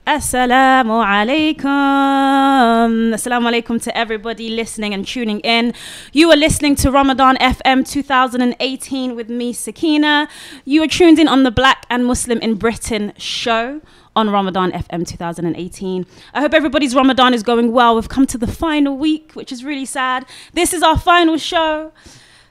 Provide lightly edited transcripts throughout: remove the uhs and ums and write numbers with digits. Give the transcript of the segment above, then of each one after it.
Assalamu alaikum. Assalamu alaikum to everybody listening and tuning in. You are listening to Ramadan FM 2018 with me, Sakina. You are tuned in on the Black and Muslim in Britain show on Ramadan FM 2018. I hope everybody's Ramadan is going well. We've come to the final week, which is really sad. This is our final show.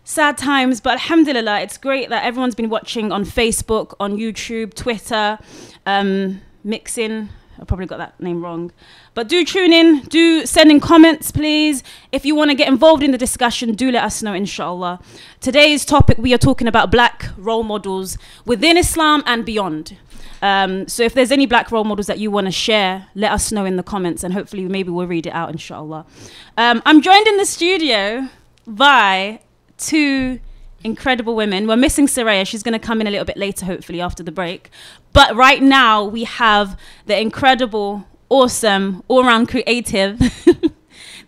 Sad times, but alhamdulillah, it's great that everyone's been watching on Facebook, on YouTube, Twitter, Mixin. I probably got that name wrong. But do tune in, do send in comments, please. If you want to get involved in the discussion, do let us know, inshallah. Today's topic, we are talking about black role models within Islam and beyond. So if there's any black role models that you want to share, let us know in the comments, and hopefully maybe we'll read it out, inshallah. I'm joined in the studio by two incredible women. We're missing Saraya. She's going to come in a little bit later, hopefully, after the break. But right now, we have the incredible, awesome, all-round creative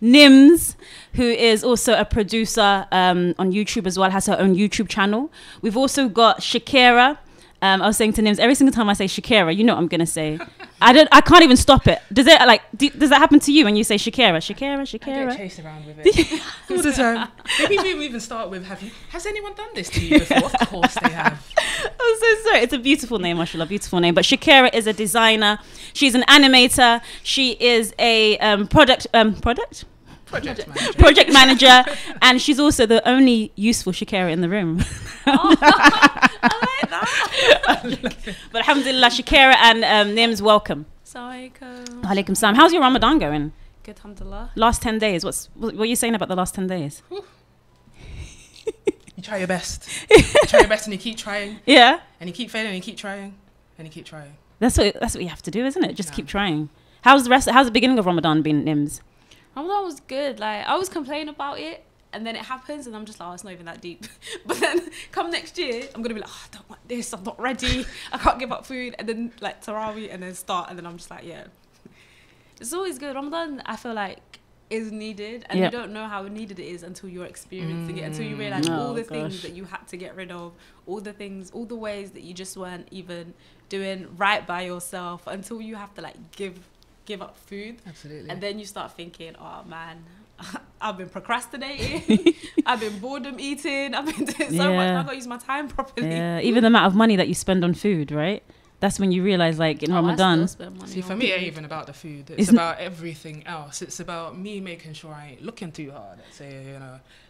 Nims, who is also a producer on YouTube as well, has her own YouTube channel. We've also got Shakira. I was saying to Nims, every single time I say Shakira, you know what I'm going to say. I can't even stop it. Does it does that happen to you when you say Shakira? Shakira? I get chased around with it all the time. Maybe we even start with, has anyone done this to you before? Of course they have. I'm so sorry. It's a beautiful name, mashallah, beautiful name. But Shakira is a designer. She's an animator. She is a project manager, and she's also the only useful Shakira in the room. I like that. But alhamdulillah, Shakira and Nims, welcome. Assalamualaikum. Alaikum salam. How's your Ramadan going? Good, alhamdulillah. Last 10 days. What are you saying about the last 10 days? You try your best. You try your best and you keep trying. Yeah. And you keep failing and you keep trying. And you keep trying. That's what you have to do, isn't it? Just keep trying. How's the beginning of Ramadan been, Nims? Ramadan was good. Like, I always complain about it, and then it happens, and I'm just like, oh, it's not even that deep. But then come next year, I'm gonna be like, oh, I don't want this. I'm not ready. I can't give up food. And then like Tarawih, and then start, and then I'm just like, yeah. It's always good. Ramadan, I feel like, is needed, and you don't know how needed it is until you're experiencing it, until you realize all the things that you had to get rid of, all the ways that you just weren't even doing right by yourself, until you have to like give up food. Absolutely. And then you start thinking, oh man, I've been procrastinating, I've been boredom eating, I've been doing so much, I've got to use my time properly. Yeah, even the amount of money that you spend on food, right? That's when you realize, like, in Ramadan. See, for me, it ain't even about the food. It's about everything else. It's about me making sure I ain't looking too hard. Let's say,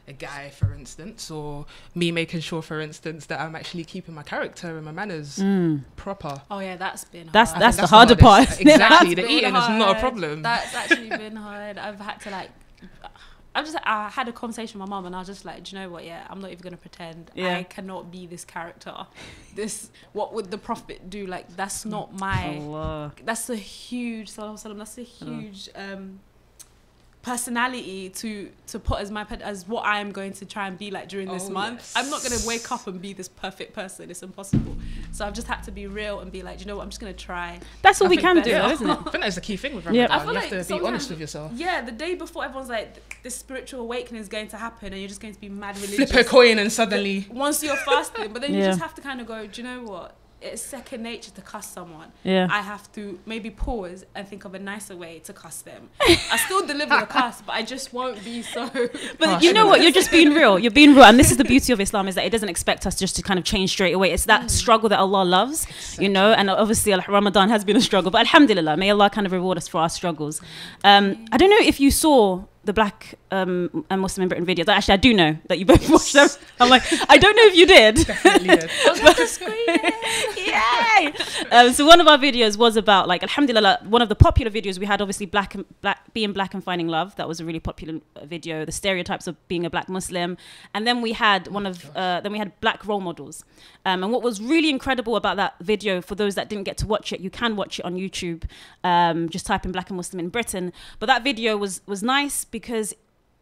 a guy, for instance, or me making sure, for instance, that I'm actually keeping my character and my manners proper. Oh yeah, that's been hard. That's the harder part. Exactly, the eating is not a problem. That's actually been hard. I've had to like, I had a conversation with my mum, and I was just like, do you know what? Yeah, I'm not even gonna pretend. I cannot be this character. What would the Prophet do? Like, that's not my. Allah. That's a huge. That's a huge personality to put as what I am going to try and be like during this month. Yes. I'm not going to wake up and be this perfect person. It's impossible. So I've just had to be real and be like, you know what, I'm just going to try. That's all we can do, isn't it? I think that's the key thing with Ramadan. I feel you have to be honest with yourself. Yeah, the day before everyone's like, this spiritual awakening is going to happen, and you're just going to be mad religious. Flip a coin and suddenly. Once you're fasting, but then you just have to kind of go, do you know what? It's second nature to cuss someone. Yeah. I have to maybe pause and think of a nicer way to cuss them. I still deliver the cuss, but I just won't be so. But you know what? You're just being real. You're being real, and this is the beauty of Islam, is that it doesn't expect us just to kind of change straight away. It's that struggle that Allah loves, and obviously Ramadan has been a struggle, but alhamdulillah, may Allah kind of reward us for our struggles. I don't know if you saw the Black and Muslim in Britain videos. Actually, I do know that you both watched them. I'm like, I don't know if you did. Definitely did. I was on the screen. Yay! So one of our videos was about, like, alhamdulillah, one of the popular videos we had, obviously, being black and finding love. That was a really popular video. The stereotypes of being a black Muslim, and then we had black role models. And what was really incredible about that video, for those that didn't get to watch it, you can watch it on YouTube. Just type in Black and Muslim in Britain. But that video was nice because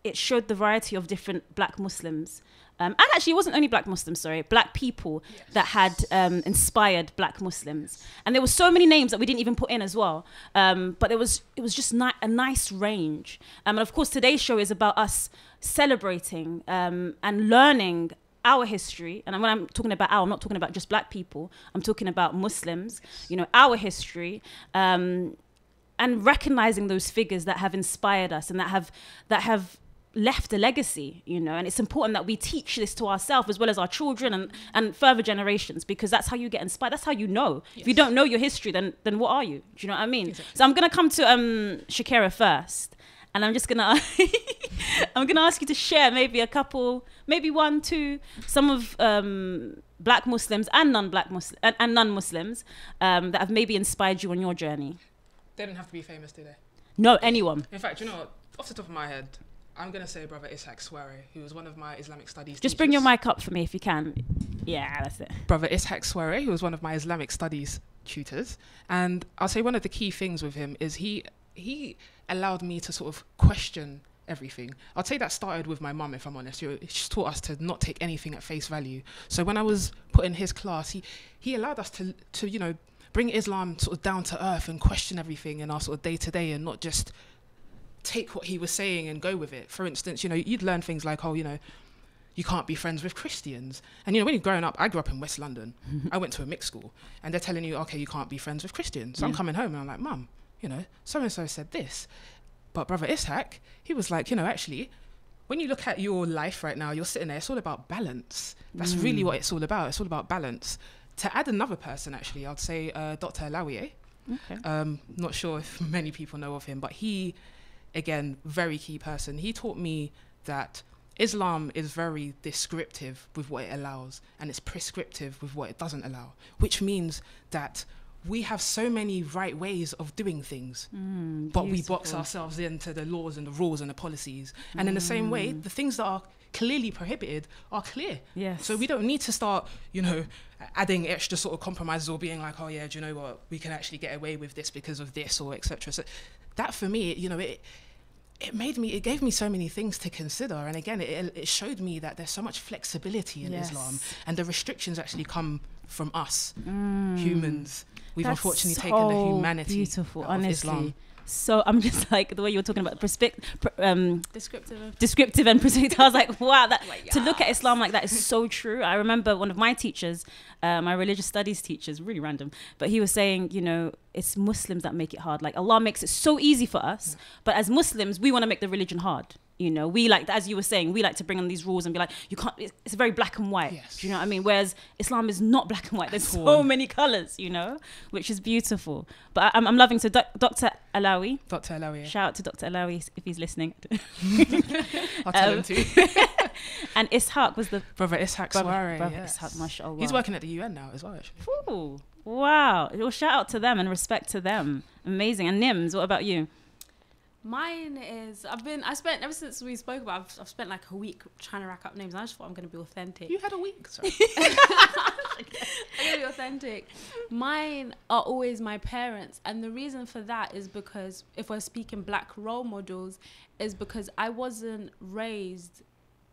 it showed the variety of different black Muslims. And actually, it wasn't only black Muslims, black people that had inspired black Muslims. And there were so many names that we didn't even put in as well. But it was just a nice range. And of course, today's show is about us celebrating and learning our history. And when I'm talking about I'm not talking about just black people. I'm talking about Muslims, our history. recognizing those figures that have inspired us and that have left a legacy, you know. And it's important that we teach this to ourselves as well as our children and further generations, because that's how you get inspired. That's how you know. Yes. If you don't know your history, then what are you? Do you know what I mean? Exactly. So I'm gonna come to Shakira first, and I'm just gonna ask you to share maybe a couple, maybe one, two, some of Black Muslims and non-Black Muslims and non-Muslims that have maybe inspired you on your journey. They don't have to be famous, do they? No, anyone. In fact, you know what? Off the top of my head, I'm going to say Brother Ishaq Sware, who was one of my Islamic studies teachers. Just bring your mic up for me if you can. Yeah, that's it. Brother Ishaq Sware, who was one of my Islamic studies tutors. And I'll say one of the key things with him is he allowed me to sort of question everything. I'd say that started with my mum, if I'm honest. She taught us to not take anything at face value. So when I was put in his class, he allowed us to you know, bring Islam sort of down to earth and question everything in our sort of day-to-day, and not just take what he was saying and go with it. For instance, you know, you'd learn things like, oh, you know, you can't be friends with Christians. And, you know, when you're growing up, I grew up in West London. I went to a mixed school, and they're telling you, okay, you can't be friends with Christians. So I'm coming home and I'm like, Mum, you know, so-and-so said this. But Brother Ishaq, he was like, you know, actually, when you look at your life right now, you're sitting there, it's all about balance. That's really what it's all about. It's all about balance. To add another person, actually, I'd say Dr. Alawieh. Okay. Not sure if many people know of him, but he, again, very key person. He taught me that Islam is very descriptive with what it allows, and it's prescriptive with what it doesn't allow, which means that we have so many right ways of doing things, but we box ourselves into the laws and the rules and the policies. And in the same way, the things that are clearly prohibited are clear. Yes. So we don't need to start, you know, adding extra sort of compromises or being like, oh yeah, do you know what, we can actually get away with this because of this, or etc. So that, for me, you know, it gave me so many things to consider. And again, it showed me that there's so much flexibility in Islam, and the restrictions actually come from us humans. We've unfortunately taken the humanity out of Islam. So I'm just like, the way you were talking about descriptive and prescriptive. I was like, wow, to look at Islam like that is so true. I remember one of my teachers, my religious studies teachers, really random, but he was saying, you know, it's Muslims that make it hard. Like, Allah makes it so easy for us, but as Muslims, we want to make the religion hard. You know, we like, as you were saying, we like to bring on these rules and be like, you can't, it's very black and white. Yes. Do you know what I mean? Whereas Islam is not black and white. There's so many colors, you know, which is beautiful. But I'm loving, so Dr. Alawieh. Dr. Alawieh. Shout out to Dr. Alawieh if he's listening. I'll tell him too. And Ishaq was the... Brother Ishaq Sware. Brother Ishaq, mashallah. He's working at the UN now as well, actually. Ooh, wow. Well, shout out to them and respect to them. Amazing. And Nims, what about you? Mine is, I spent, ever since we spoke about, I've spent like a week trying to rack up names. And I just thought I'm going to be authentic. You had a week, sorry. I'm going to be authentic. Mine are always my parents. And the reason for that is because, if we're speaking black role models, is because I wasn't raised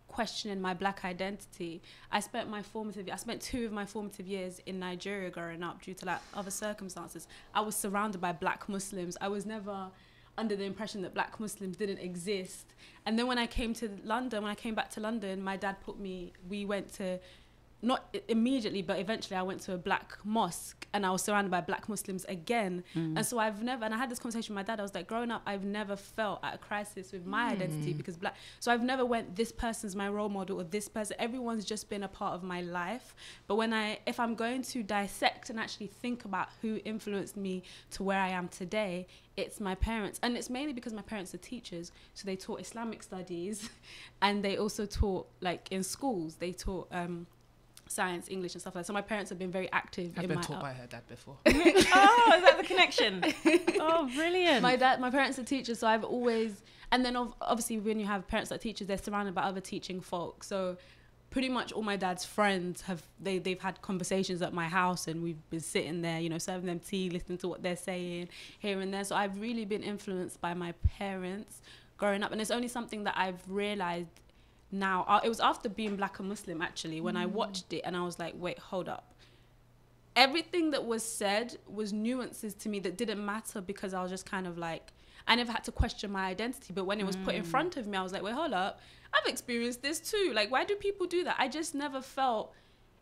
questioning my black identity. I spent 2 of my formative years in Nigeria growing up due to like other circumstances. I was surrounded by black Muslims. I was never under the impression that black Muslims didn't exist. And then when I came back to London, my dad we went to, not immediately, but eventually I went to a black mosque, and I was surrounded by black Muslims again. And so and I had this conversation with my dad, I was like, growing up, I've never felt at a crisis with my identity because so I've never went, this person's my role model, or this person, everyone's just been a part of my life. But if I'm going to dissect and actually think about who influenced me to where I am today, it's my parents. And it's mainly because my parents are teachers, so they taught Islamic studies, and they also taught, like in schools, they taught science, English and stuff like that. So my parents have been very active. I've been taught by her dad before. Oh, is that the connection? Oh, brilliant. My parents are teachers, so I've always, and then obviously when you have parents that are teachers, they're surrounded by other teaching folk. So pretty much all my dad's friends they've had conversations at my house, and we've been sitting there, you know, serving them tea, listening to what they're saying here and there. So I've really been influenced by my parents growing up, and it's only something that I've realized now. It was after being black and Muslim, actually, when I watched it, and I was like, wait, hold up. Everything that was said was nuances to me that didn't matter, because I was just kind of like, I never had to question my identity. But when it was put in front of me, I was like, wait, hold up. I've experienced this too. Like, why do people do that? I just never felt,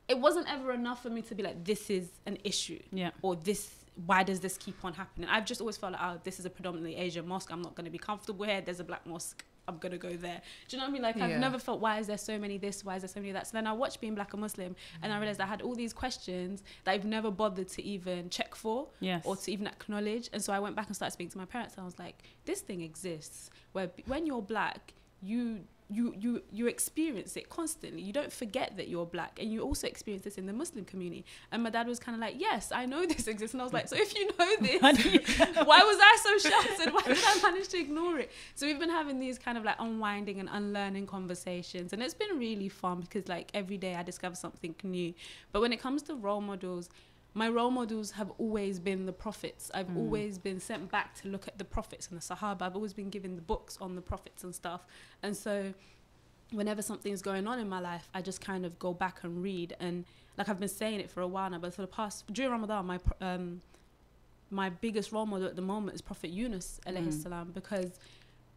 it wasn't ever enough for me to be like, this is an issue. Yeah. Or this why does this keep on happening? I've just always felt like, oh, this is a predominantly Asian mosque. I'm not going to be comfortable here. There's a black mosque. I'm going to go there. Do you know what I mean? Like, I've never felt, why is there so many this? Why is there so many that? So then I watched Being Black and Muslim, and I realized I had all these questions that I've never bothered to even check for or to even acknowledge. And so I went back and started speaking to my parents. And I was like, this thing exists where when you're black, you experience it constantly. You don't forget that you're black, and you also experience this in the Muslim community. And my dad was kind of like, yes, I know this exists. And I was like, so if you know this, why was I so sheltered? Why did I manage to ignore it? So we've been having these kind of like unwinding and unlearning conversations, and it's been really fun because like every day I discover something new. But when it comes to role models, my role models have always been the prophets. I've always been sent back to look at the prophets and the Sahaba. I've always been given the books on the prophets and stuff. And so whenever something's going on in my life, I just kind of go back and read. And like I've been saying it for a while now, but for the past, during Ramadan, my biggest role model at the moment is Prophet Yunus, alayhi salam, because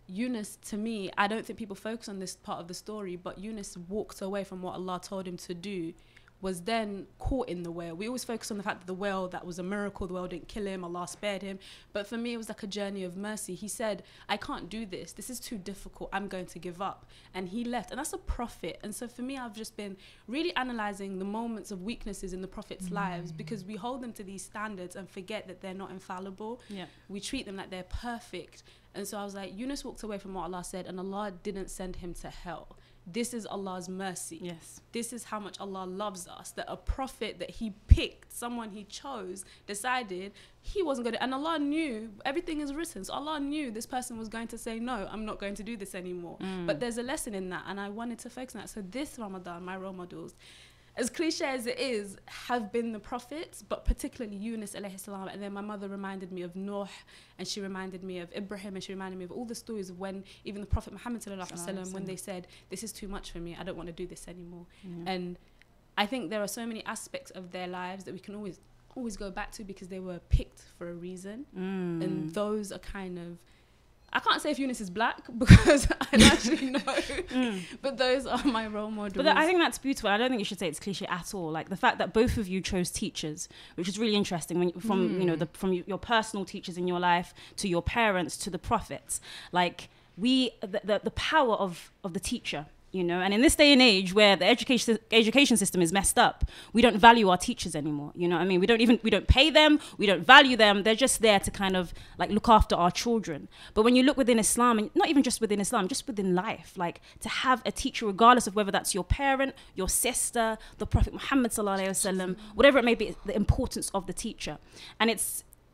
Yunus, to me, I don't think people focus on this part of the story, but Yunus walked away from what Allah told him to do, was then caught in the whale. We always focus on the fact that the whale, that was a miracle, the whale didn't kill him, Allah spared him. But for me, it was like a journey of mercy. He said, I can't do this. This is too difficult. I'm going to give up. And he left. And that's a prophet. And so for me, I've just been really analysing the moments of weaknesses in the prophets' lives, because we hold them to these standards and forget that they're not infallible. Yeah. We treat them like they're perfect. And so I was like, Yunus walked away from what Allah said, and Allah didn't send him to hell. This is Allah's mercy. Yes. This is how much Allah loves us, that a prophet that he picked, someone he chose, decided he wasn't going to, and Allah knew, everything is written, so Allah knew this person was going to say, no, I'm not going to do this anymore. But there's a lesson in that, and I wanted to focus on that. So this Ramadan, my role models, as cliche as it is, have been the prophets, but particularly Yunus alayhi salam. And then my mother reminded me of Nuh, and she reminded me of Ibrahim, and she reminded me of all the stories of when even the Prophet Muhammad sallallahu alaihi wasallam, when they said, this is too much for me, I don't want to do this anymore. And I think there are so many aspects of their lives that we can always go back to, because they were picked for a reason. And those are kind of, I can't say if Yunus is black because I don't actually know, but those are my role models. But I think that's beautiful. I don't think you should say it's cliche at all. Like the fact that both of you chose teachers, which is really interesting. When from from your personal teachers in your life to your parents to the prophets, like the power of the teacher. And in this day and age where the education system is messed up, we don't value our teachers anymore. You know what I mean? We don't pay them. We don't value them. They're just there to kind of like look after our children. But when you look within Islam, and not even just within Islam, just within life, like to have a teacher, regardless of whether that's your parent, your sister, the Prophet Muhammad sallallahu alaihi wasallam, whatever it may be, the importance of the teacher. And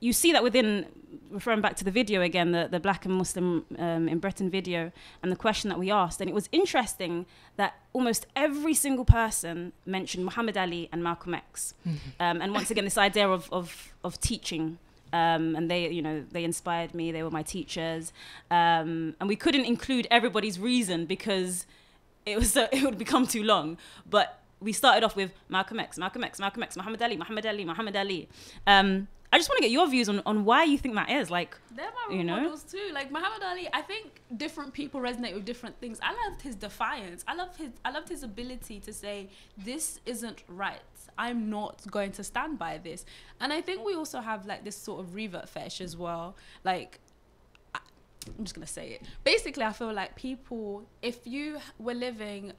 you see that within, referring back to the video again, the Black and Muslim in Britain video, and the question that we asked. And it was interesting that almost every single person mentioned Muhammad Ali and Malcolm X. And once again, this idea of teaching. And they inspired me. They were my teachers. And we couldn't include everybody's reason because it would become too long. But we started off with Malcolm X, Muhammad Ali. I just want to get your views on why you think that is. Like, they're my role models too. Like Muhammad Ali, I think different people resonate with different things. I loved his defiance. I loved his ability to say, this isn't right. I'm not going to stand by this. And I think we also have like this sort of revert fetish as well. Like, I'm just going to say it. Basically, I feel like people, if you were living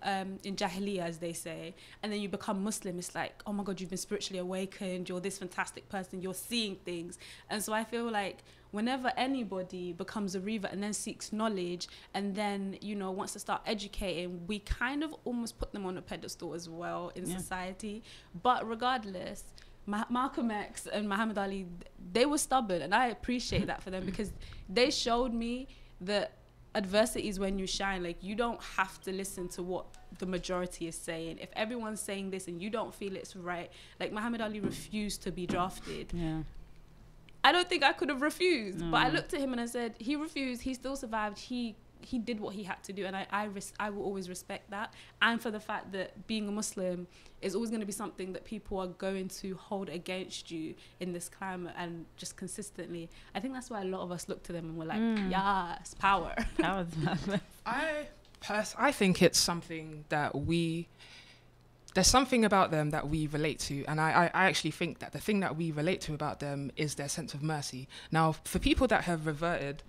in Jahiliyyah, as they say, and then you become Muslim, it's like, oh my God, you've been spiritually awakened. You're this fantastic person. You're seeing things. And so I feel like whenever anybody becomes a revert and then seeks knowledge and then, wants to start educating, we kind of almost put them on a pedestal as well in society. But regardless, Malcolm X and Muhammad Ali, they were stubborn, and I appreciate that for them because they showed me that adversity is when you shine. Like, you don't have to listen to what the majority is saying. If everyone's saying this and you don't feel it's right, like Muhammad Ali refused to be drafted. I don't think I could have refused, but I looked at him and I said, he refused, he still survived, he did what he had to do, and I will always respect that. And for the fact that being a Muslim is always going to be something that people are going to hold against you in this climate, and just consistently. I think that's why a lot of us look to them and we're like, yes, power. I think it's something that we there's something about them that we relate to, and I actually think that the thing that we relate to about them is their sense of mercy. Now, for people that have reverted,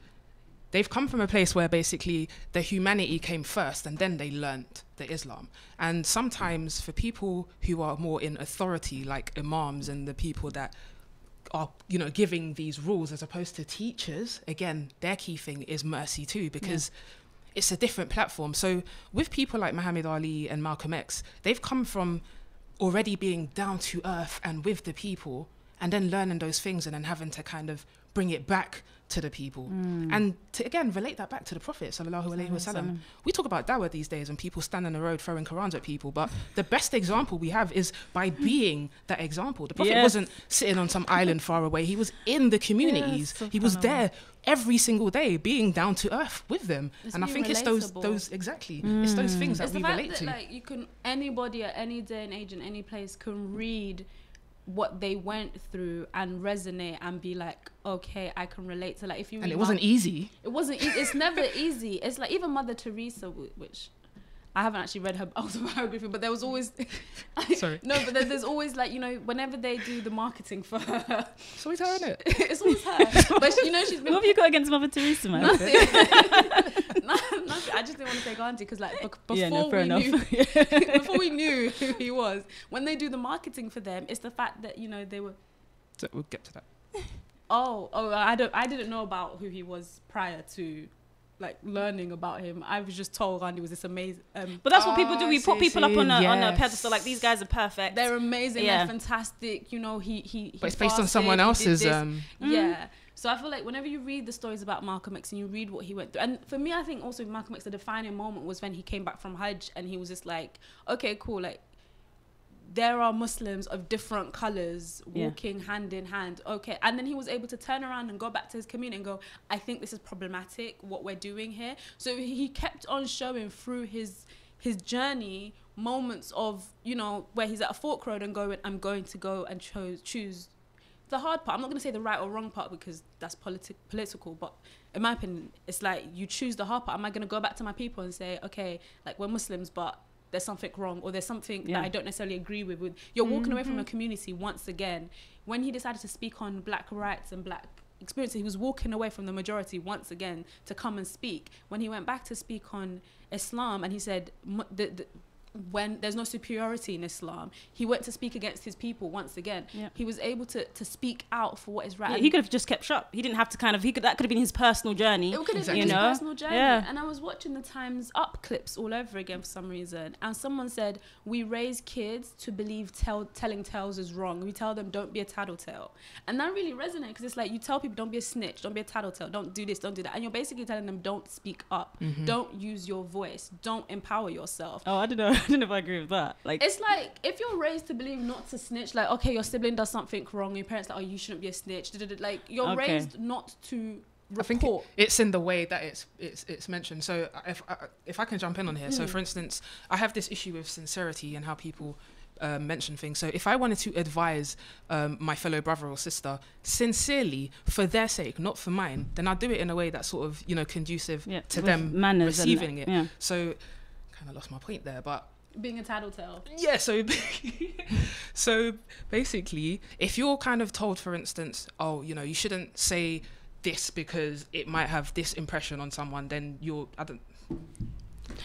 they've come from a place where basically the humanity came first and then they learnt the Islam. And sometimes for people who are more in authority, like imams and the people that are, you know, giving these rules as opposed to teachers, again, their key thing is mercy too, because it's a different platform. So with people like Muhammad Ali and Malcolm X, they've come from already being down to earth and with the people, and then learning those things and then having to kind of bring it back to the people. And to, again, relate that back to the Prophet, sallallahu alaihi wasallam. We talk about dawah these days and people stand on the road throwing Qurans at people, but the best example we have is by being that example. The Prophet wasn't sitting on some island far away. He was in the communities. He was there every single day, being down to earth with them. And I think it's those exactly. It's those things that we relate to. Like, you can, anybody at any day and age in any place can read what they went through and resonate and be like, okay, I can relate to, like, if you. And it wasn't easy. It wasn't. It's never easy. It's like even Mother Teresa, which I haven't actually read her autobiography, but there was always. Sorry. No, but there's always, like, you know, whenever they do the marketing for her. It's always her, isn't it? It's always her. But you know, she's been. What have you got against Mother Teresa, man? Nothing. Nothing. I just didn't want to take auntie because, like, before we knew who he was, when they do the marketing for them, it's the fact that, you know, they were. So we'll get to that. I didn't know about who he was prior to, like, learning about him. I was just told Randy was this amazing. But that's what people do. We put people up on a pedestal. Like, these guys are perfect. They're amazing. They're fantastic. You know, he But it's based on someone else's. Yeah. So I feel like whenever you read the stories about Malcolm X and you read what he went through, and for me, I think also Malcolm X, the defining moment was when he came back from Hajj and he was just like, okay, cool, like, there are Muslims of different colours walking hand in hand. Okay. And then he was able to turn around and go back to his community and go, I think this is problematic, what we're doing here. So he kept on showing through his journey moments of, you know, where he's at a fork road and going, I'm going to go and choose the hard part. I'm not going to say the right or wrong part because that's political, but in my opinion, it's like you choose the hard part. Am I going to go back to my people and say, okay, like, we're Muslims, but there's something wrong, or there's something that I don't necessarily agree with. You're walking away from a community once again. When he decided to speak on black rights and black experiences, he was walking away from the majority once again to come and speak. When he went back to speak on Islam and he said, when there's no superiority in Islam, he went to speak against his people once again. He was able to speak out for what is right. He could have just kept shut. He didn't have to that could have been his personal journey. It could have been his personal journey. And I was watching the Times Up clips all over again for some reason, and someone said, we raise kids to believe telling tales is wrong. We tell them, don't be a tattletale. And that really resonated, because it's like, you tell people, don't be a snitch, don't be a tattletale, don't do this, don't do that. And you're basically telling them, don't speak up, don't use your voice, don't empower yourself. Oh, I don't know. I don't know if I agree with that. Like, it's like, if you're raised to believe not to snitch, like, okay, your sibling does something wrong, your parents like, oh, you shouldn't be a snitch. Like, you're raised not to report. I think it's in the way that it's mentioned. So if I can jump in on here. So for instance, I have this issue with sincerity and how people mention things. So if I wanted to advise my fellow brother or sister sincerely for their sake, not for mine, then I'd do it in a way that's sort of, you know, conducive to them receiving it. So kind of lost my point there, but being a tattletale. Yeah, so basically, if you're kind of told, for instance, oh, you know, you shouldn't say this because it might have this impression on someone, then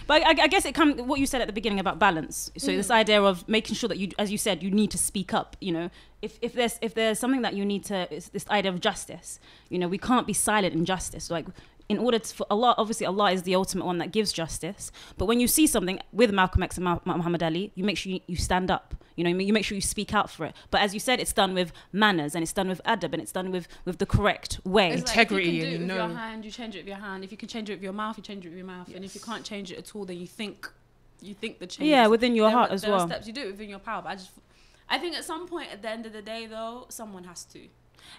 But I guess it comes what you said at the beginning about balance. So this idea of making sure that you, as you said, you need to speak up. You know, if there's something that you need to, it's this idea of justice. You know, we can't be silent in justice. Like, in order for Allah, obviously Allah is the ultimate one that gives justice. But when you see something with Malcolm X and Muhammad Ali, you make sure you stand up. You know, you make sure you speak out for it. But as you said, it's done with manners, and it's done with adab, and it's done with the correct way. It's integrity, like, if you can do it with your hand, you change it with your hand. If you can change it with your mouth, you change it with your mouth. Yes. And if you can't change it at all, then you think the change. Yeah, within your heart as well. There are steps, you do it within your power. But I think at some point at the end of the day, though, someone has to.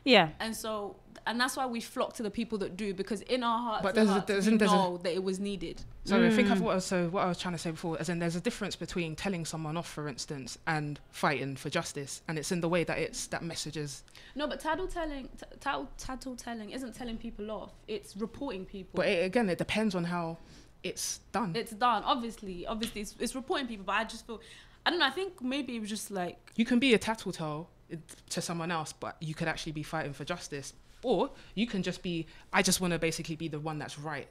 Yeah. And that's why we flock to the people that do, because in our hearts, we know that it was needed. So I think what I was trying to say before, as in there's a difference between telling someone off, for instance, and fighting for justice, and it's in the way that that message is. No, but tattletelling isn't telling people off; it's reporting people. But it depends on how it's done. It's done, obviously, it's reporting people. But I don't know, I think maybe it was just like... You can be a tattletale to someone else, but you could actually be fighting for justice. Or you can just be, I just want to basically be the one that's right.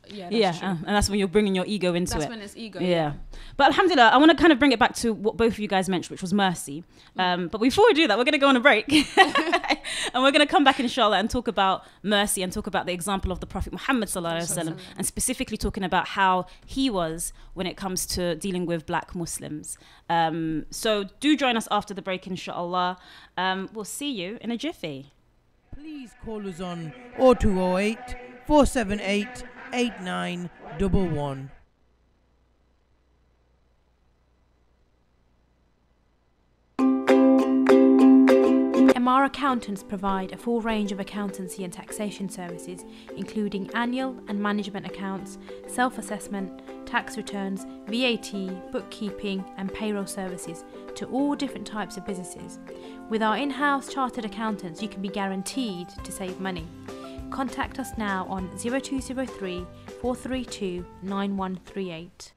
Yeah, and that's when you're bringing your ego into it. That's when it's ego. Yeah. But alhamdulillah, I want to kind of bring it back to what both of you guys mentioned, which was mercy. But before we do that, we're going to go on a break. And we're going to come back, inshallah, and talk about mercy and talk about the example of the Prophet Muhammad sallallahu alaihi wasallam, and specifically talking about how he was when it comes to dealing with black Muslims. So do join us after the break, inshallah. We'll see you in a jiffy. Please call us on 0208 478 8911. MR Accountants provide a full range of accountancy and taxation services, including annual and management accounts, self-assessment, tax returns, VAT, bookkeeping and payroll services to all different types of businesses. With our in-house chartered accountants, you can be guaranteed to save money. Contact us now on 0203 432 9138.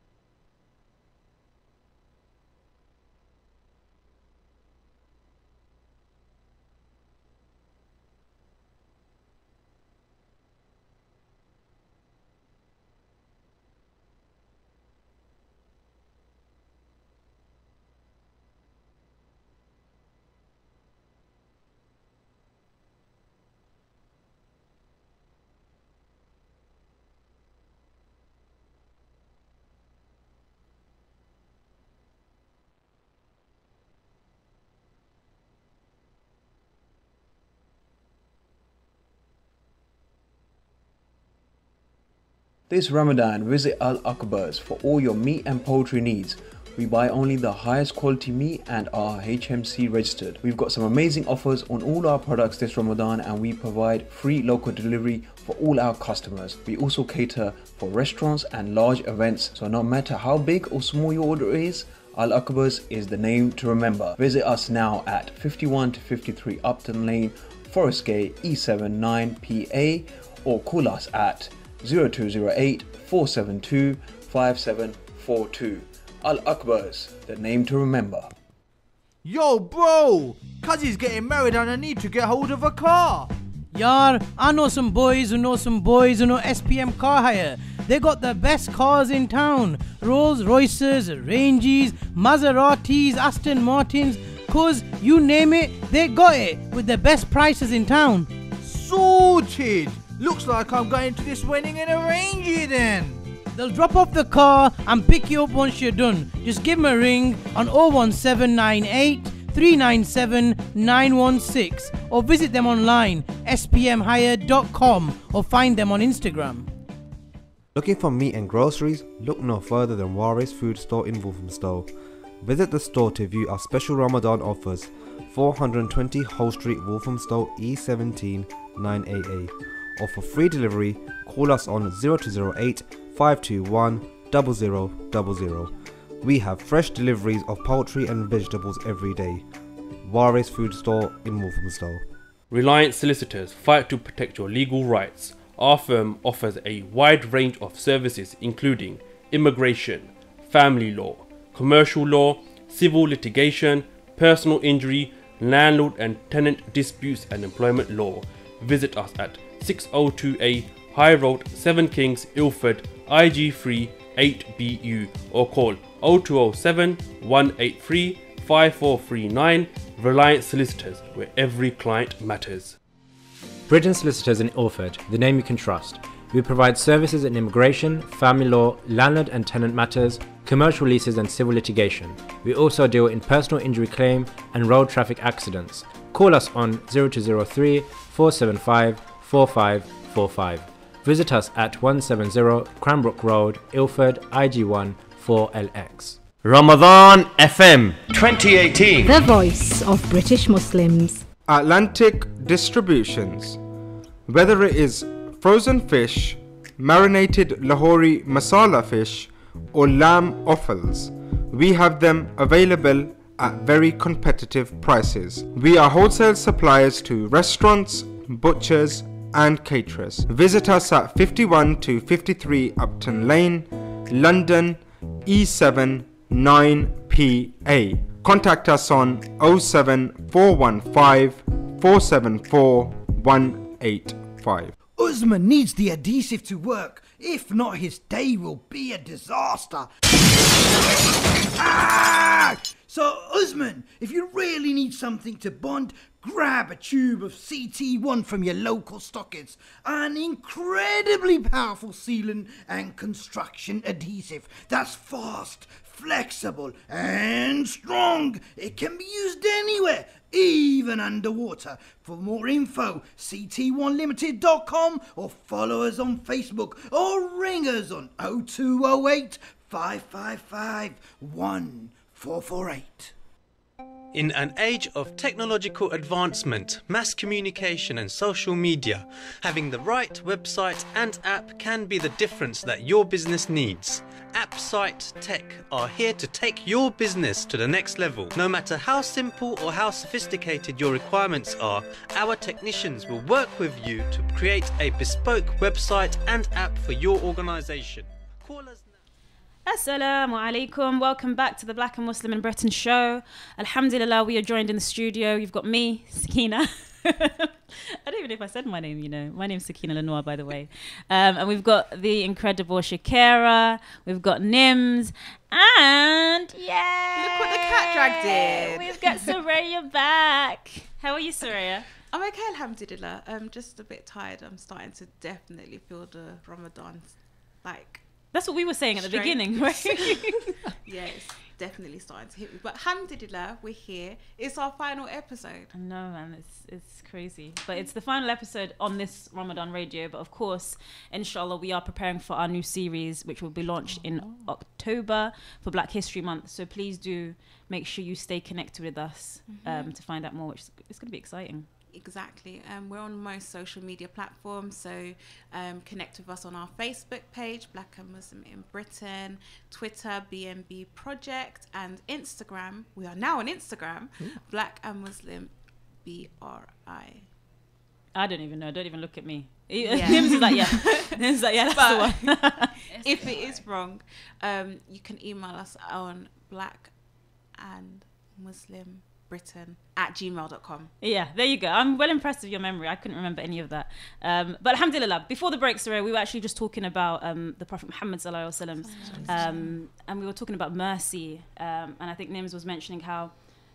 This Ramadan, visit Al Akbar's for all your meat and poultry needs. We buy only the highest quality meat and are HMC registered. We've got some amazing offers on all our products this Ramadan, and we provide free local delivery for all our customers. We also cater for restaurants and large events, so no matter how big or small your order is, Al Akbar's is the name to remember. Visit us now at 51 to 53 Upton Lane, Forest Gate, E7 9PA, or call us at 0208 472 5742. Al Akbar's, the name to remember. Yo bro, Kazi's getting married and I need to get hold of a car. Yar, I know some boys who know SPM car hire. They got the best cars in town. Rolls Royces, Ranges, Maseratis, Aston Martins. Cause you name it, they got it with the best prices in town. Sorted. Looks like I'm going to this wedding in a Rangy then. They'll drop off the car and pick you up once you're done. Just give them a ring on 01798 397 916 or visit them online spmhire.com or find them on Instagram. Looking for meat and groceries? Look no further than Waris Food Store in Walthamstow. Visit the store to view our special Ramadan offers. 420 Hull Street, Walthamstow, E17 9AA. Or for free delivery, call us on 0208 521 0000. We have fresh deliveries of poultry and vegetables every day. Waris Food Store in Walthamstow. Reliance Solicitors fight to protect your legal rights. Our firm offers a wide range of services including immigration, family law, commercial law, civil litigation, personal injury, landlord and tenant disputes and employment law. Visit us at 602A High Road, 7 Kings, Ilford, IG3 8BU or call 0207 183 5439. Reliance Solicitors, where every client matters. Bridgen Solicitors in Ilford, the name you can trust. We provide services in immigration, family law, landlord and tenant matters, commercial leases and civil litigation. We also deal in personal injury claim and road traffic accidents. Call us on 0203 475 4545. Visit us at 170 Cranbrook Road, Ilford, IG1 4LX. Ramadan FM 2018. The voice of British Muslims. Atlantic Distributions. Whether it is frozen fish, marinated Lahori masala fish, or lamb offals, we have them available at very competitive prices. We are wholesale suppliers to restaurants, butchers and caterers. Visit us at 51 to 53 Upton Lane, London, E7 9PA. Contact us on 07415 474 185. Usman needs the adhesive to work. If not, his day will be a disaster. So, Usman, if you really need something to bond, grab a tube of CT1 from your local stockist. An incredibly powerful sealant and construction adhesive that's fast, flexible and strong. It can be used anywhere, even underwater. For more info, ct1limited.com or follow us on Facebook or ring us on 0208 555 1448. In an age of technological advancement, mass communication and social media, having the right website and app can be the difference that your business needs. AppSite Tech are here to take your business to the next level. No matter how simple or how sophisticated your requirements are, our technicians will work with you to create a bespoke website and app for your organization. Call us. Assalamu alaikum. Welcome back to the Black and Muslim in Britain show. Alhamdulillah, we are joined in the studio. You've got me, Sakina. I don't even know if I said my name, you know. My name's Sakina Lenoir, by the way. And we've got the incredible Shakira. We've got Nims. And, yeah. Look what the cat dragged in. We've got Soraya back. How are you, Soraya? I'm okay, alhamdulillah. I'm just a bit tired. I'm starting to definitely feel the Ramadan, like... That's what we were saying at the beginning, right? Yeah, it's definitely starting to hit me. But alhamdulillah, we're here. It's our final episode. I know, man. It's crazy. But it's the final episode on this Ramadan radio. But of course, inshallah, we are preparing for our new series, which will be launched in October for Black History Month. So please do make sure you stay connected with us to find out more, which is going to be exciting. Exactly. We're on most social media platforms, so connect with us on our Facebook page, Black and Muslim in Britain, Twitter, BNB Project, and Instagram. We are now on Instagram, Black and Muslim BRI. I don't even know. Don't even look at me. Nims is like, yeah. Nims is like, yeah, that's the one. If it is wrong, you can email us on Black and Muslim Britain@gmail.com. Yeah, there you go. I'm well impressed with your memory. I couldn't remember any of that. But alhamdulillah, before the break, Sarah, we were actually just talking about the Prophet Muhammad sallallahu alaihi wasallam, and we were talking about mercy. And I think Nims was mentioning how,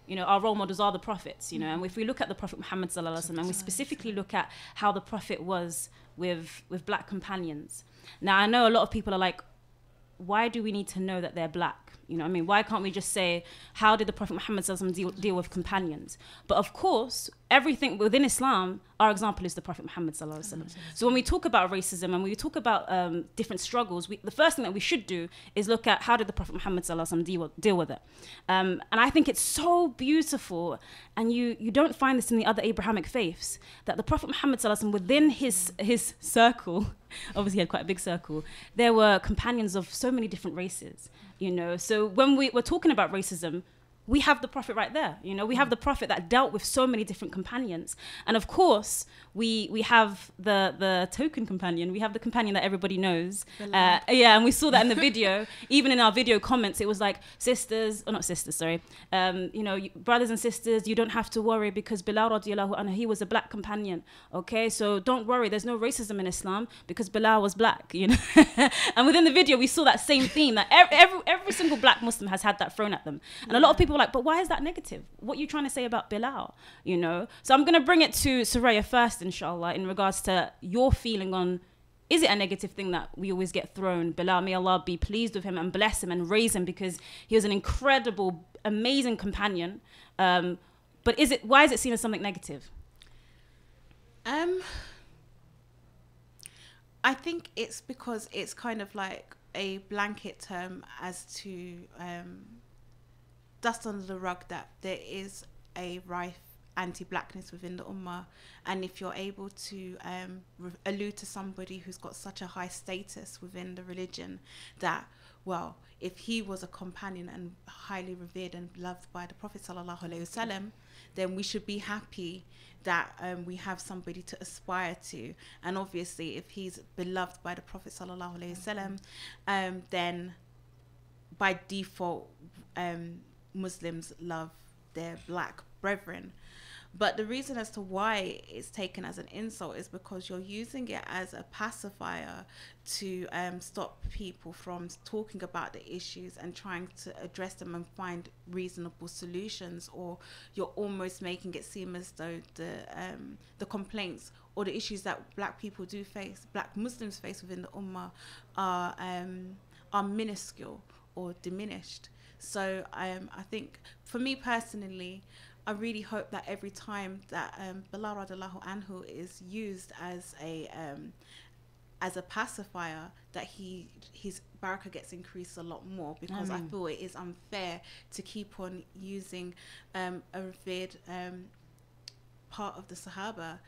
you know, our role models are the prophets, you know, and if we look at the Prophet Muhammad sallallahu alaihi wasallam, and we specifically look at how the Prophet was with black companions. Now, I know a lot of people are like, why do we need to know that they're black? You know what I mean? Why can't we just say, how did the Prophet Muhammad deal with companions? But of course, everything within Islam, our example is the Prophet Muhammad. So when we talk about racism and we talk about different struggles, the first thing that we should do is look at how did the Prophet Muhammad deal with it. And I think it's so beautiful, and you don't find this in the other Abrahamic faiths, that the Prophet Muhammad within his circle, obviously he had quite a big circle, there were companions of so many different races, you know. So when we're talking about racism, we have the Prophet right there, you know. We have the Prophet that dealt with so many different companions, and of course we have the token companion. We have the companion that everybody knows. Yeah, and we saw that in the video. Even in our video comments, it was like, sisters, or not sisters, sorry, you know, brothers and sisters, you don't have to worry because Bilal radiallahu anhu, he was a black companion. Okay, so don't worry, there's no racism in Islam because Bilal was black, you know. And within the video, we saw that same theme, that every single black Muslim has had that thrown at them, and a lot of people were like, but why is that negative? What are you trying to say about Bilal? You know? So I'm going to bring it to Soraya first, inshallah, in regards to your feeling on, is it a negative thing that we always get thrown? Bilal, may Allah be pleased with him and bless him and raise him, because he was an incredible, amazing companion. But why is it seen as something negative? I think it's because it's kind of like a blanket term as to dust under the rug that there is a rife anti-blackness within the ummah, and if you're able to allude to somebody who's got such a high status within the religion that, well, if he was a companion and highly revered and loved by the Prophet sallallahu alaihi wasallam, then we should be happy that we have somebody to aspire to. And obviously if he's beloved by the Prophet sallallahu alaihi wasallam, then by default, Muslims love their black brethren. But the reason as to why it's taken as an insult is because you're using it as a pacifier to stop people from talking about the issues and trying to address them and find reasonable solutions, or you're almost making it seem as though the complaints or the issues that black people do face, black Muslims face within the Ummah are minuscule or diminished. So I think for me personally, I really hope that every time that Bilal radiallahu anhu is used as a pacifier, that his barakah gets increased a lot more, because I feel it is unfair to keep on using a revered part of the Sahaba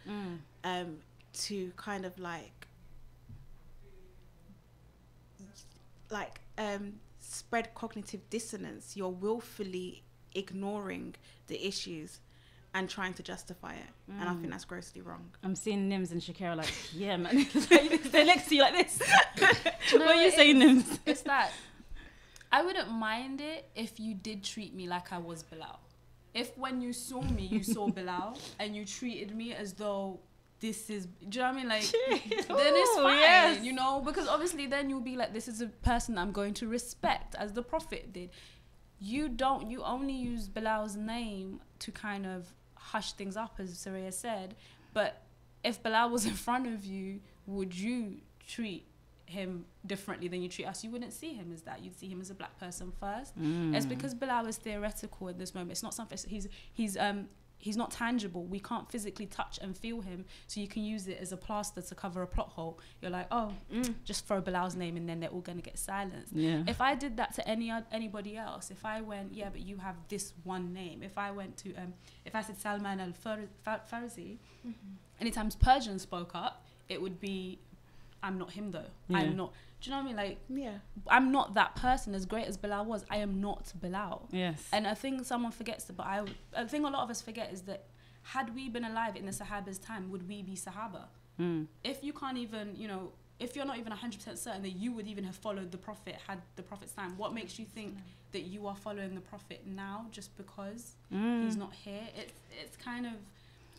to kind of spread cognitive dissonance. You're willfully ignoring the issues and trying to justify it, and I think that's grossly wrong. I'm seeing Nims and Shakira like, yeah, man. They're next to you like this. What are you saying, Nims? It's that I wouldn't mind it if you did treat me like I was Bilal. If when you saw me, you saw Bilal and you treated me as though this is, do you know what I mean? Like, then it's fine, yes. You know, because obviously then you'll be like, this is a person I'm going to respect, as the Prophet did. You only use Bilal's name to kind of hush things up, as Saraya said. But if Bilal was in front of you, would you treat him differently than you treat us? You wouldn't see him as that. You'd see him as a black person first. It's because Bilal is theoretical in this moment. It's not something, he's not tangible. We can't physically touch and feel him, so you can use it as a plaster to cover a plot hole. You're like, just throw Bilal's name and then they're all going to get silenced. Yeah. If I did that to anybody else, if I went, yeah, but you have this one name. If I went to, if I said Salman al-Farsi, anytime Persian spoke up, it would be, I'm not him though. Yeah. I'm not. Do you know what I mean? Like, yeah, I'm not that person. As great as Bilal was, I am not Bilal. Yes. And I think someone forgets that, but I think a lot of us forget is that had we been alive in the Sahaba's time, would we be Sahaba? If you can't even, you know, if you're not even 100% certain that you would even have followed the Prophet had the Prophet's time, what makes you think that you are following the Prophet now just because he's not here? It's kind of,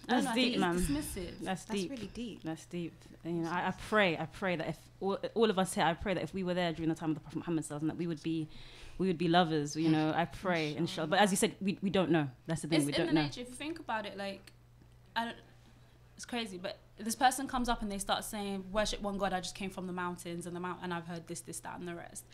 that's deep, man. Dismissive. That's deep. Really deep. That's deep. You know, I pray that if all of us here, I pray that if we were there during the time of the Prophet Muhammad sallallahu alaihi wasallam, that we would be lovers. You know, I pray, inshallah. But as you said, we don't know. That's the thing. We don't know. Nature. If you think about it, like, it's crazy. But this person comes up and they start saying, "Worship one God. I just came from the mountains and and I've heard this, that, and the rest."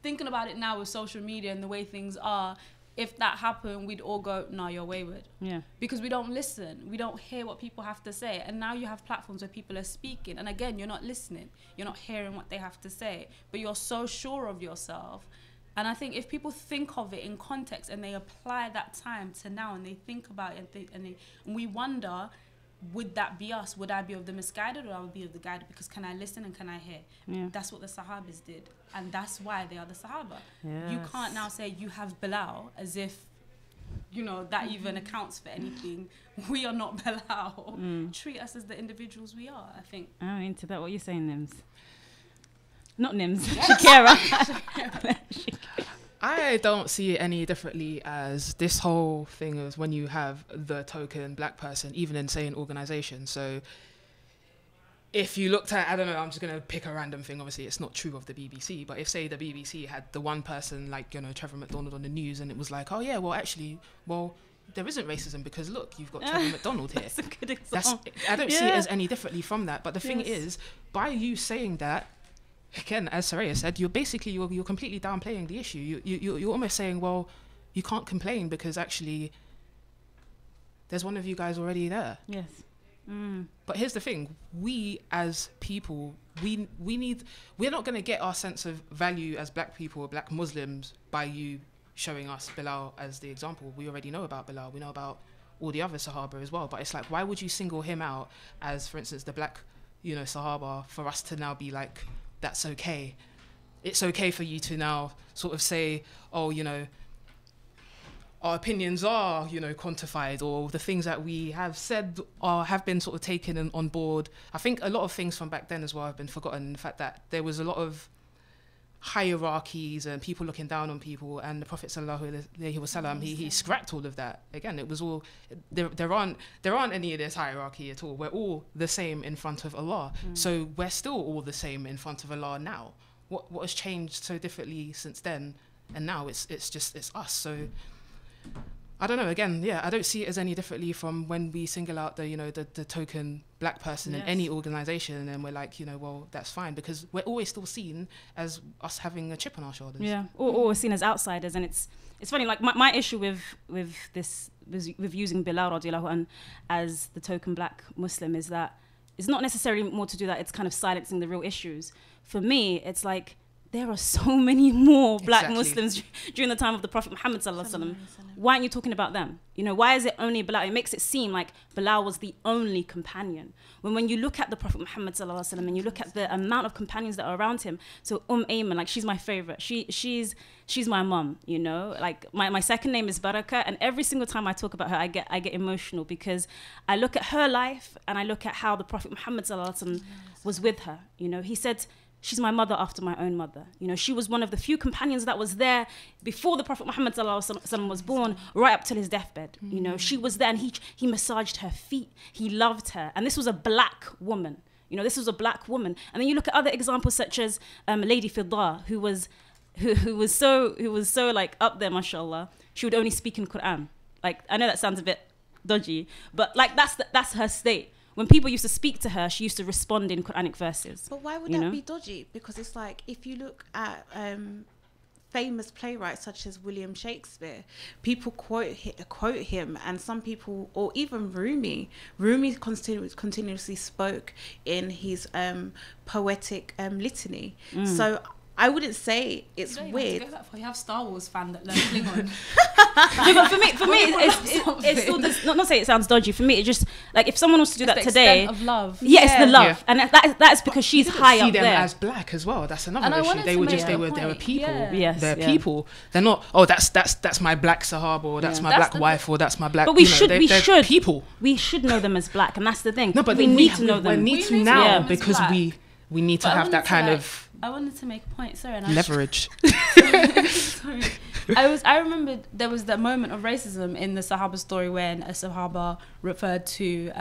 Thinking about it now with social media and the way things are, if that happened, we'd all go, "No, you're wayward." Yeah. Because we don't listen. We don't hear what people have to say. And now you have platforms where people are speaking. And again, you're not listening. You're not hearing what they have to say. But you're so sure of yourself. And I think if people think of it in context and they apply that time to now and they think about it and we wonder, would that be us? Would I be of the misguided or I would be of the guided? Because can I listen and can I hear? Yeah. That's what the Sahabas did. And that's why they are the Sahaba. Yes. You can't now say you have Bilal as if, you know, that even accounts for anything. We are not Bilal. Treat us as the individuals we are, I think. I'm into that. What are you saying, Nims? Not Nims. Shakira. I don't see it any differently as this whole thing is when you have the token black person, even in, say, an organisation. So if you looked at, I don't know, I'm just going to pick a random thing. Obviously, it's not true of the BBC. But if, say, the BBC had the one person like, you know, Trevor McDonald on the news and it was like, oh, yeah, well, actually, there isn't racism because, look, you've got Trevor McDonald here. That's a good example. I don't see it as any differently from that. But the thing is, by you saying that, again, as Saraya said, you're completely downplaying the issue. You're almost saying, well, you can't complain because actually there's one of you guys already there. Yes. But here's the thing: we as people, we're not going to get our sense of value as black people or black Muslims by you showing us Bilal as the example. We already know about Bilal. We know about all the other Sahaba as well. But it's like, why would you single him out as, for instance, the black, you know, Sahaba, for us to now be like, that's okay. It's okay for you to now sort of say, oh, you know, our opinions are, you know, quantified, or the things that we have said have been sort of taken on board. I think a lot of things from back then as well have been forgotten. The fact that there was a lot of hierarchies and people looking down on people, and the Prophet sallallahu alaihi wasallam, he scrapped all of that. Again, it was all there aren't any of this hierarchy at all. We're all the same in front of Allah. So we're still all the same in front of Allah now. What has changed so differently since then and now? It's us. So I don't know. Again, I don't see it as any differently from when we single out the token black person in any organization, and we're like, well, that's fine, because we're always still seen as us having a chip on our shoulders. Yeah, or we're seen as outsiders, and it's funny. Like my issue with using Bilal radiallahu anh as the token black Muslim is that it's not necessarily more to do that. It's kind of silencing the real issues. For me, it's like, there are so many more black Muslims during the time of the Prophet Muhammad sallallahu alaihi wasallam. Why aren't you talking about them? Why is it only Bilal? It makes it seem like Bilal was the only companion. When you look at the Prophet Muhammad sallallahu alaihi wasallam and you look at the amount of companions that are around him, so Ayman, like, she's my favorite. She's my mum. Like my second name is Baraka, and every single time I talk about her, I get emotional, because I look at her life and I look at how the Prophet Muhammad sallallahu alaihi wasallam was with her. He said, she's my mother after my own mother. She was one of the few companions that was there before the Prophet Muhammad was born, right up till his deathbed. She was there, and he massaged her feet. He loved her. And this was a black woman. This was a black woman. And then you look at other examples such as Lady Fidda, who was so like up there, mashallah. She would only speak in Quran. Like, I know that sounds a bit dodgy, but like that's her state. When people used to speak to her, she used to respond in Quranic verses. But why would that be dodgy? Because it's like, if you look at famous playwrights such as William Shakespeare, people quote him, and some people, or even Rumi continuously spoke in his poetic litany. So I wouldn't say it's weird. You have Star Wars fan that learns Klingon. No, but for me, it's still does not say it sounds dodgy. For me, it just, like, if someone was to do that today, of love. Yeah, it's the love, and that's because she's high up there. See them as black as well. That's another issue. They were people. Yes, they're people. They're not. Oh, that's my black Sahaba, or that's my black wife, or that's my black. But we should people. We should know them as black, and that's the thing. No, but we need to know them. We need to now, because we need to have that kind of. I wanted to make a point, sorry. Leverage. Sorry. I remember there was that moment of racism in the Sahaba story when a Sahaba referred to,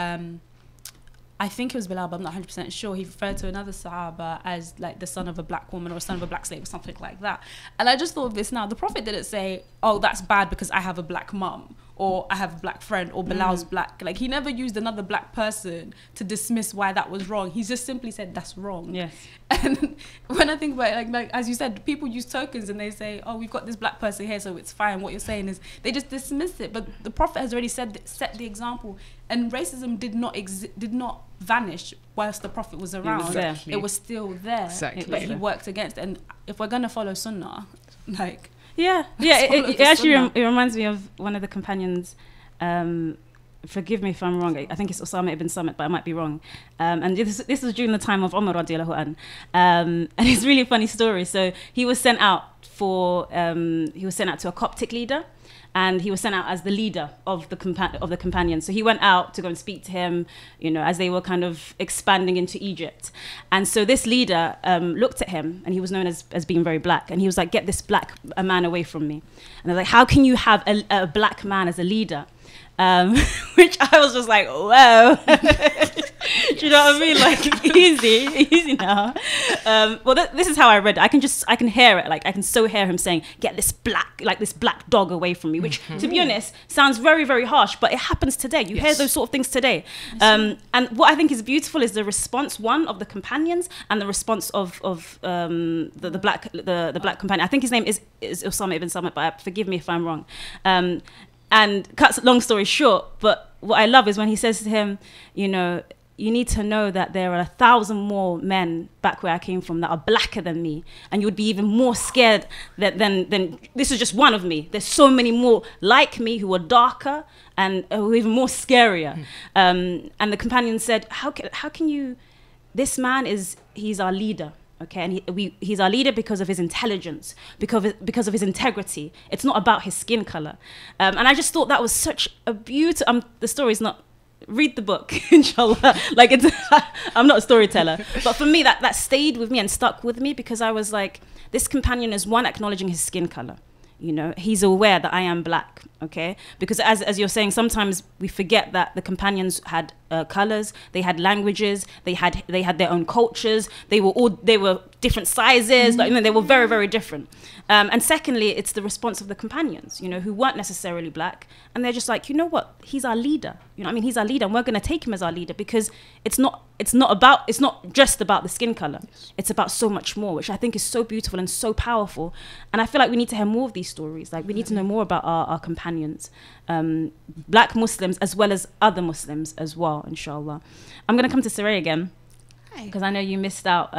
I think it was Bilal, but I'm not 100% sure. He referred to another Sahaba as like the son of a black woman or son of a black slave or something like that. And I just thought of this now. The Prophet didn't say, oh, that's bad because I have a black mum, or I have a black friend, or Bilal's black. Like, he never used another black person to dismiss why that was wrong. He just simply said that's wrong. Yes. And when I think about it, like as you said, people use tokens and they say, oh, we've got this black person here, so it's fine. What you're saying is they just dismiss it. But the Prophet has already set the example, and racism did not vanish whilst the Prophet was around. Exactly. It was still there. Exactly. But he worked against it. And if we're gonna follow Sunnah, like. Yeah. It actually it reminds me of one of the companions. Forgive me if I'm wrong. I think it's Osama ibn Samit, but I might be wrong. And this was during the time of Umar radiallahu anh. And it's a really funny story. So he was sent out to a Coptic leader, and he was sent out as the leader of the companions. So he went out to go and speak to him, as they were kind of expanding into Egypt. And so this leader looked at him, and he was known as being very black. And he was like, get this black man away from me. And they're like, how can you have a black man as a leader? Which I was just like, whoa. Do you know what I mean? Like, easy now. Well, this is how I read it. I can hear it. Like, I can so hear him saying, get this black dog away from me, which, to be honest, sounds very, very harsh, but it happens today. You hear those sort of things today. And what I think is beautiful is the response, one, of the companions, and the response of the black companion. I think his name is Osama ibn Samit, but forgive me if I'm wrong. And cuts long story short, but what I love is when he says to him, you need to know that there are 1,000 more men back where I came from that are blacker than me, and you would be even more scared than this is just one of me. There's so many more like me who are darker and who are even more scarier. And the companion said, how can you? This man he's our leader. Okay, and he's our leader because of his intelligence, because of his integrity. It's not about his skin color. And I just thought that was such a beautiful. The story's not read the book, inshallah. Like, it's I'm not a storyteller, but for me that stayed with me and stuck with me, because I was like, this companion is, one, acknowledging his skin color. You know, he's aware that I am black, okay? Because as you're saying, sometimes we forget that the companions had colors, they had languages, they had their own cultures, they were different sizes, like, you know, they were very, very different. And secondly, it's the response of the companions, you know, who weren't necessarily black, and they're just like, you know what, he's our leader. You know what I mean? He's our leader, and we're going to take him as our leader, because it's not just about the skin color. Yes. It's about so much more, which I think is so beautiful and so powerful. And I feel like we need to hear more of these stories. Like, we need to know more about our companions, black Muslims as well as other Muslims as well, inshallah. I'm going to come to Saray again, because I know you missed out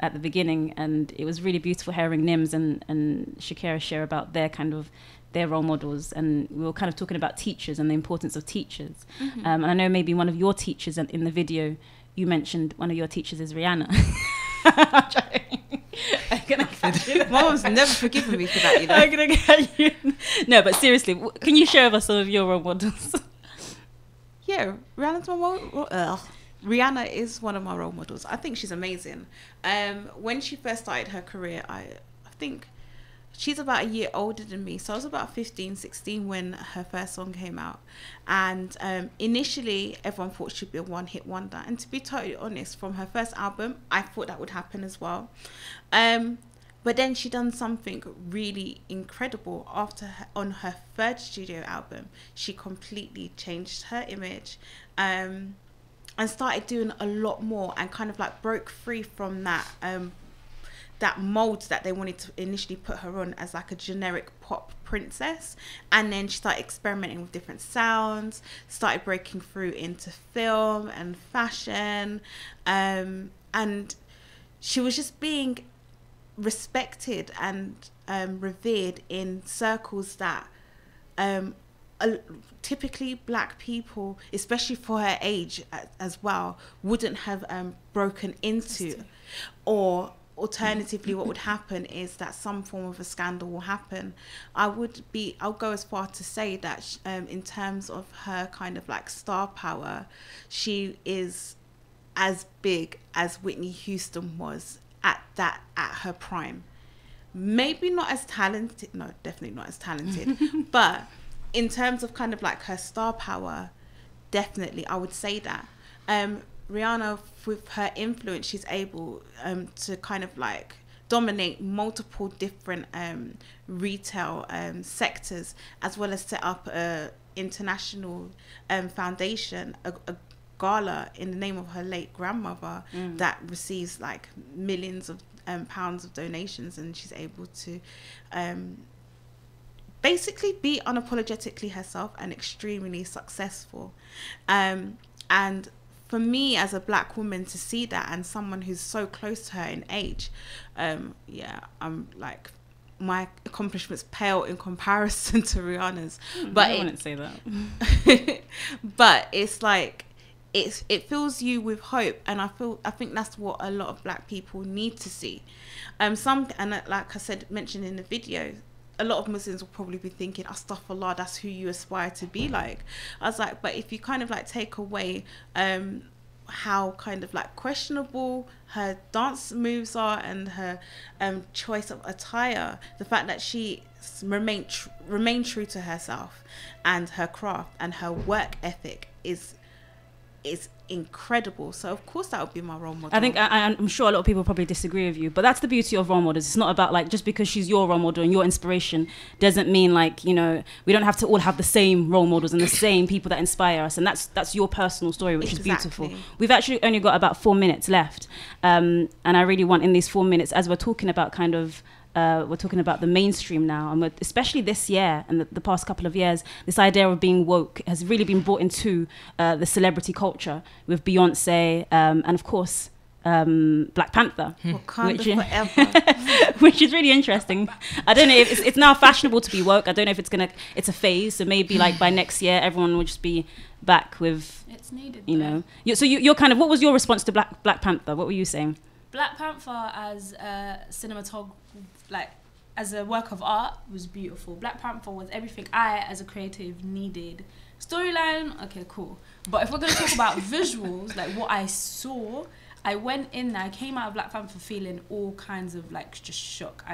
at the beginning, and it was really beautiful hearing Nims and Shakira share about their role models, and we were kind of talking about teachers and the importance of teachers. Mm-hmm. And I know maybe one of your teachers in the video, you mentioned one of your teachers is Rihanna. Mom's never forgiven me for that, you know. I'm gonna get you. No, but seriously, can you share with us some of your role models? Yeah, Rihanna is one of my role models. I think she's amazing. When she first started her career, I think she's about a year older than me. So I was about 15, 16 when her first song came out. And initially, everyone thought she'd be a one-hit wonder. And to be totally honest, from her first album, I thought that would happen as well. But then she done something really incredible on her third studio album. She completely changed her image. And started doing a lot more, and kind of like broke free from that mold that they wanted to initially put her on as like a generic pop princess. And then she started experimenting with different sounds, started breaking through into film and fashion, and she was just being respected and revered in circles that typically black people, especially for her age as well, wouldn't have broken into. Or alternatively, what would happen is that some form of a scandal will happen. I'll go as far to say that in terms of her kind of like star power, she is as big as Whitney Houston was at her prime. Maybe not as talented, no, definitely not as talented, but in terms of kind of like her star power, definitely I would say that. Rihanna, with her influence, she's able to kind of like dominate multiple different retail sectors, as well as set up a international foundation, a gala in the name of her late grandmother that receives like millions of pounds of donations, and she's able to basically be unapologetically herself and extremely successful. And for me as a black woman to see that, and someone who's so close to her in age, I'm like, my accomplishments pale in comparison to Rihanna's. But I wouldn't say that. But it's like, it fills you with hope, and I think that's what a lot of black people need to see. Like I said, mentioned in the video, a lot of Muslims will probably be thinking, astaghfirullah, that's who you aspire to be like. I was like, but if you kind of like take away how kind of like questionable her dance moves are and her choice of attire, the fact that she remained true to herself and her craft and her work ethic is incredible. So of course that would be my role model. I think I'm sure a lot of people probably disagree with you, but that's the beauty of role models. It's not about like, just because she's your role model and your inspiration doesn't mean like, you know, we don't have to all have the same role models and the same people that inspire us, and that's your personal story, which is beautiful. We've actually only got about 4 minutes left, and I really want, in these 4 minutes, as we're talking about kind of we're talking about the mainstream now, and especially this year and the past couple of years, this idea of being woke has really been brought into the celebrity culture with Beyonce, and of course Black Panther, which is really interesting. I don't know if it's now fashionable to be woke. I don't know if it's a phase, so maybe like by next year everyone will just be back with, it's needed, you know. So you're kind of, what was your response to Black Panther? What were you saying? Black Panther as a cinematography, like as a work of art, was beautiful. Black Panther was everything I, as a creative, needed. Storyline, okay, cool. But if we're going to talk about visuals, like what I saw, I went in there, I came out of Black Panther feeling all kinds of like just shock.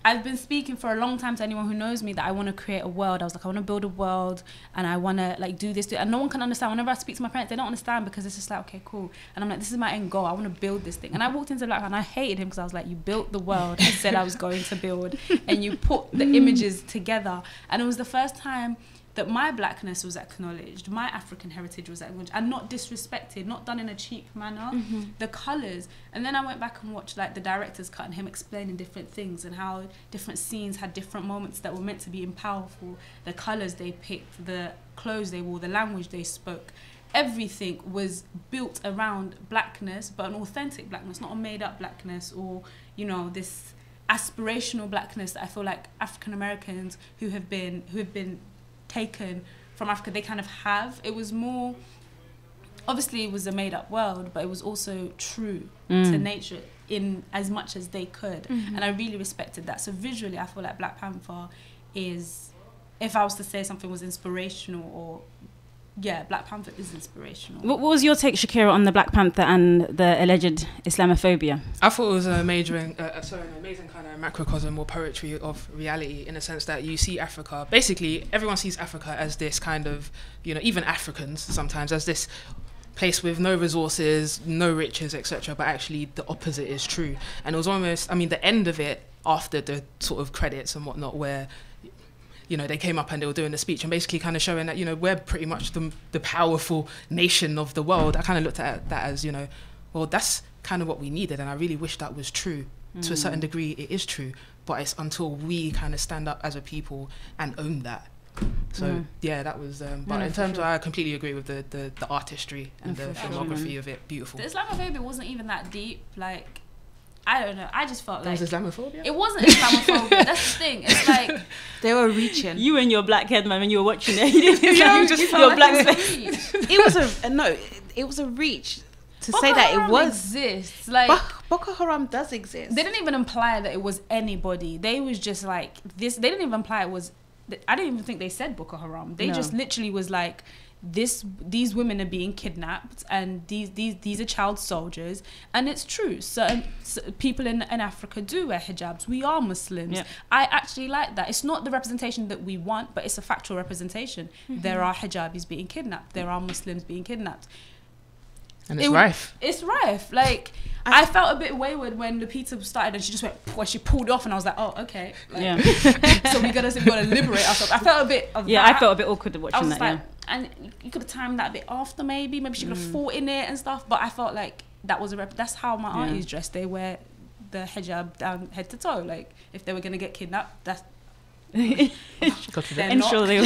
I've been speaking for a long time to anyone who knows me that I want to create a world. I was like, I want to build a world and I want to like do this. And no one can understand. Whenever I speak to my parents, they don't understand because it's just like, okay, cool. And I'm like, this is my end goal. I want to build this thing. And I walked into Black Panther and I hated him because I was like, you built the world I said I was going to build. And you put the images together. And it was the first time that my blackness was acknowledged, my African heritage was acknowledged, and not disrespected, not done in a cheap manner. The colours, and then I went back and watched like the director's cut and him explaining different things and how different scenes had different moments that were meant to be powerful. The colours they picked, the clothes they wore, the language they spoke, everything was built around blackness, but an authentic blackness, not a made-up blackness or, you know, this aspirational blackness that I feel like African Americans who have been taken from Africa, they kind of have. It was more, obviously it was a made up world, but it was also true to nature in as much as they could. And I really respected that. So visually, I feel like Black Panther is, if I was to say something was inspirational, or yeah, Black Panther is inspirational. What was your take, Shakira, on the Black Panther and the alleged Islamophobia? I thought it was an amazing kind of macrocosm or poetry of reality, in a sense that you see Africa, basically everyone sees Africa as this kind of, you know, even Africans sometimes, as this place with no resources, no riches, etc. But actually the opposite is true. And it was almost, I mean, the end of it, after the sort of credits and whatnot, where, you know, they came up and they were doing a speech and basically kind of showing that, you know, we're pretty much the powerful nation of the world. I kind of looked at that as, you know, well, that's kind of what we needed. And I really wish that was true. To a certain degree, it is true. But it's until we kind of stand up as a people and own that. So, yeah, that was... but in terms of, I completely agree with the artistry and the filmography of it. Beautiful. The Islamophobia wasn't even that deep. Like, I don't know. I just felt like... It was Islamophobia? It wasn't Islamophobia. That's the thing. It's like... They were reaching. You and your black head, man, when you were watching it. You just your like black space. It was a reach to Boko say that Haram it was... exists. Like, Boko Haram does exist. They didn't even imply that it was anybody. They was just like this. They didn't even imply it was... I didn't even think they said Boko Haram. They just literally was like... These women are being kidnapped and these are child soldiers, and it's true. Certain people in Africa do wear hijabs. We are Muslims. Yeah. I actually like that. It's not the representation that we want, but it's a factual representation. There are hijabis being kidnapped. There are Muslims being kidnapped. And it's rife. It's rife. Like, I felt a bit wayward when Lupita started and she just went, when she pulled off, and I was like, oh, okay. Like, so we gotta liberate ourselves. I felt a bit of that. I felt a bit awkward watching that, like, and you could have timed that a bit after, maybe she could have fought in it and stuff, but I felt like that was that's how my aunties dress. They wear the hijab down head to toe. Like, if they were gonna get kidnapped, that's sure they were.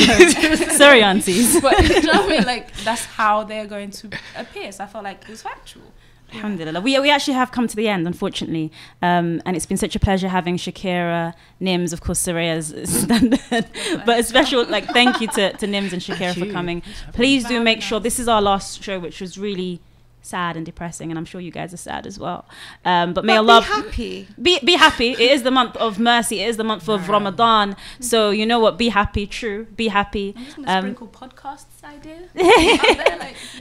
Sorry, aunties. But you know what I mean? Like, that's how they're going to appear. So I felt like it was factual. Alhamdulillah. We actually have come to the end, unfortunately, and it's been such a pleasure having Shakira, Nims, of course, Soraya's standard, but a special thank you to Nims and Shakira for coming. Please do make sure, this is our last show, which was really sad and depressing, and I'm sure you guys are sad as well. But may Allah be happy. Be happy. It is the month of mercy. It is the month of Ramadan. So you know what? Be happy. True. Be happy. I'm just gonna sprinkle podcasts idea.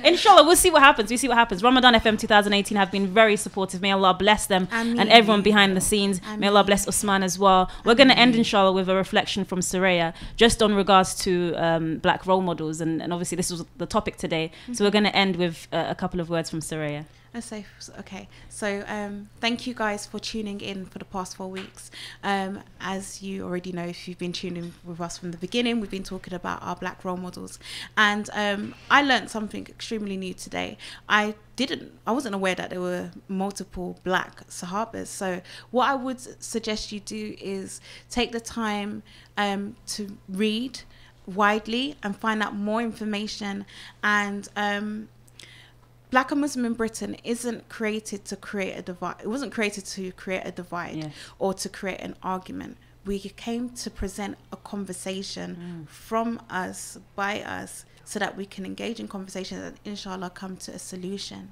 Inshallah, we'll see what happens. Ramadan FM 2018 have been very supportive. May Allah bless them and everyone behind the scenes. May Allah bless Usman as well. We're going to end, inshallah, with a reflection from Soraya, just on regards to black role models, and obviously this was the topic today. So we're going to end with a couple of words from Soraya. Okay, so thank you guys for tuning in for the past 4 weeks. As you already know, if you've been tuning with us from the beginning, we've been talking about our black role models, and I learned something extremely new today. I wasn't aware that there were multiple black Sahabas. So what I would suggest you do is take the time to read widely and find out more information. And Black and Muslim in Britain isn't created to create a divide. It wasn't created to create a divide or to create an argument. We came to present a conversation from us, by us, so that we can engage in conversations and inshallah come to a solution.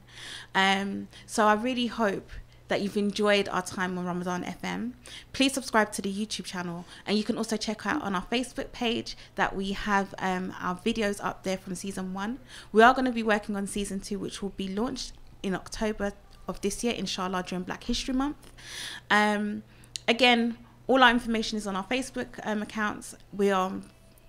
So I really hope that you've enjoyed our time on Ramadan FM. Please subscribe to the YouTube channel, and you can also check out on our Facebook page that we have our videos up there from season 1. We are going to be working on season 2, which will be launched in October of this year, inshallah, during Black History Month. Again, all our information is on our Facebook accounts. We are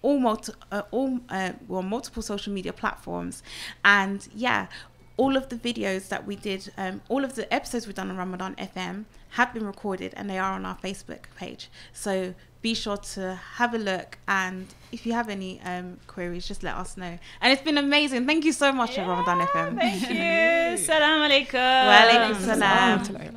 we're on multiple social media platforms, and yeah, all of the videos that we did, all of the episodes we've done on Ramadan FM have been recorded, and they are on our Facebook page. So be sure to have a look, and if you have any queries, just let us know. And it's been amazing. Thank you so much, Ramadan FM. Thank you. Salam alaikum. Wa alaikum salam.